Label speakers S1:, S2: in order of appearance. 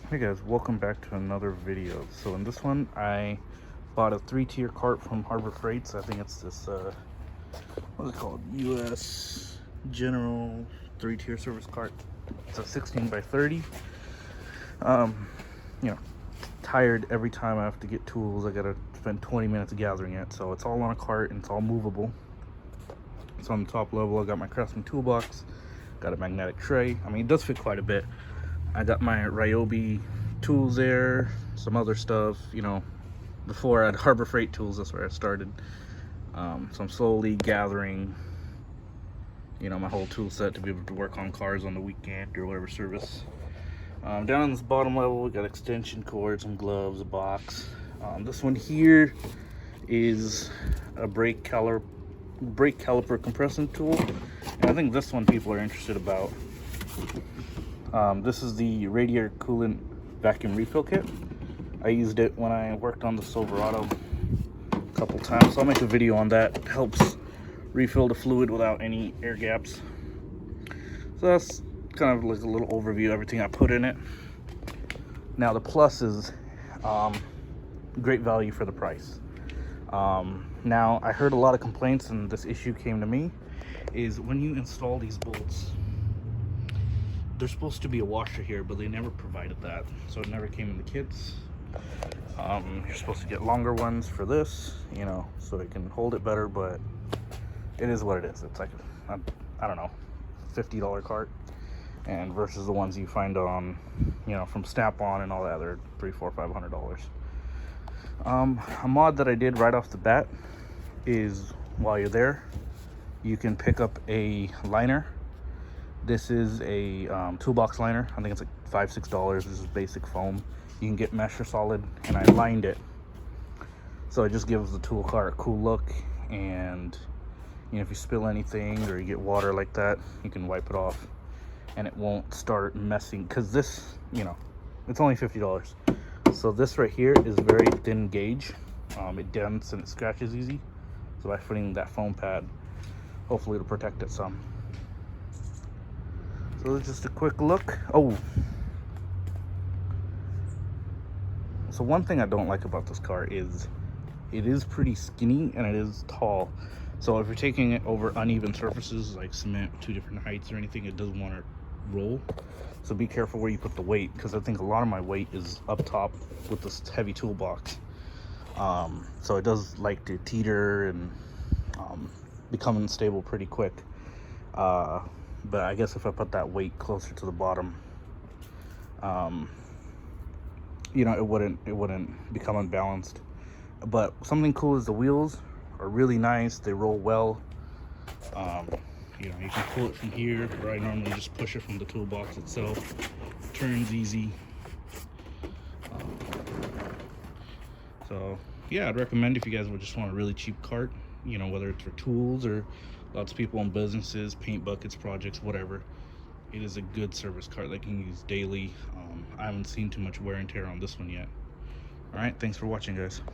S1: Hey guys, welcome back to another video. So in this one, I bought a 3-tier cart from Harbor Freights. I think it's this, what's it called? US General 3-tier service cart. It's a 16 by 30. You know, tired every time I have to get tools. I gotta spend 20 minutes gathering it. So it's all on a cart and it's all movable. So on the top level, I got my Craftsman toolbox, got a magnetic tray. I mean, it does fit quite a bit. I got my Ryobi tools there, some other stuff, you know. Before I had Harbor Freight tools, that's where I started. So I'm slowly gathering, you know, my whole tool set to be able to work on cars on the weekend or whatever service. Down on this bottom level, we got extension cords, some gloves, a box. This one here is a brake caliper compressing tool. And I think this one people are interested about. This is the radiator coolant vacuum refill kit. I used it when I worked on the Silverado a couple times, so I'll make a video on that. It helps refill the fluid without any air gaps. So that's kind of like a little overview of everything I put in it. Now the plus is great value for the price. Now I heard a lot of complaints, and this issue came to me, is when you install these bolts, there's supposed to be a washer here, but they never provided that, so it never came in the kits. You're supposed to get longer ones for this, you know, so they can hold it better, but it is what it is. It's like, I don't know, $50 cart, and versus the ones you find on, you know, from Snap-on and all that, they're $300, $400, $500. A mod that I did right off the bat is, while you're there, you can pick up a liner. This is a toolbox liner. I think it's like $5, $6. This is basic foam. You can get mesh or solid, and I lined it, so it just gives the tool cart a cool look. And you know, if you spill anything or you get water like that, you can wipe it off, and it won't start messing. Because this, you know, it's only $50. So this right here is very thin gauge. It dents and it scratches easy. So by putting that foam pad, hopefully it'll protect it some. So it's just a quick look. Oh, so one thing I don't like about this car is it is pretty skinny and it is tall. So if you're taking it over uneven surfaces like cement, 2 different heights or anything, it doesn't want to roll. So be careful where you put the weight, because I think a lot of my weight is up top with this heavy toolbox. So it does like to teeter and become unstable pretty quick. But I guess if I put that weight closer to the bottom, you know, it wouldn't become unbalanced. But something cool is the wheels are really nice. They roll well. You know, you can pull it from here, where I normally just push it from the toolbox itself. Turns easy. So yeah, I'd recommend if you guys would just want a really cheap cart, you know, whether it's for tools or lots of people own businesses, paint buckets, projects, whatever. It is a good service cart that you can use daily. I haven't seen too much wear and tear on this one yet. All right, thanks for watching, guys.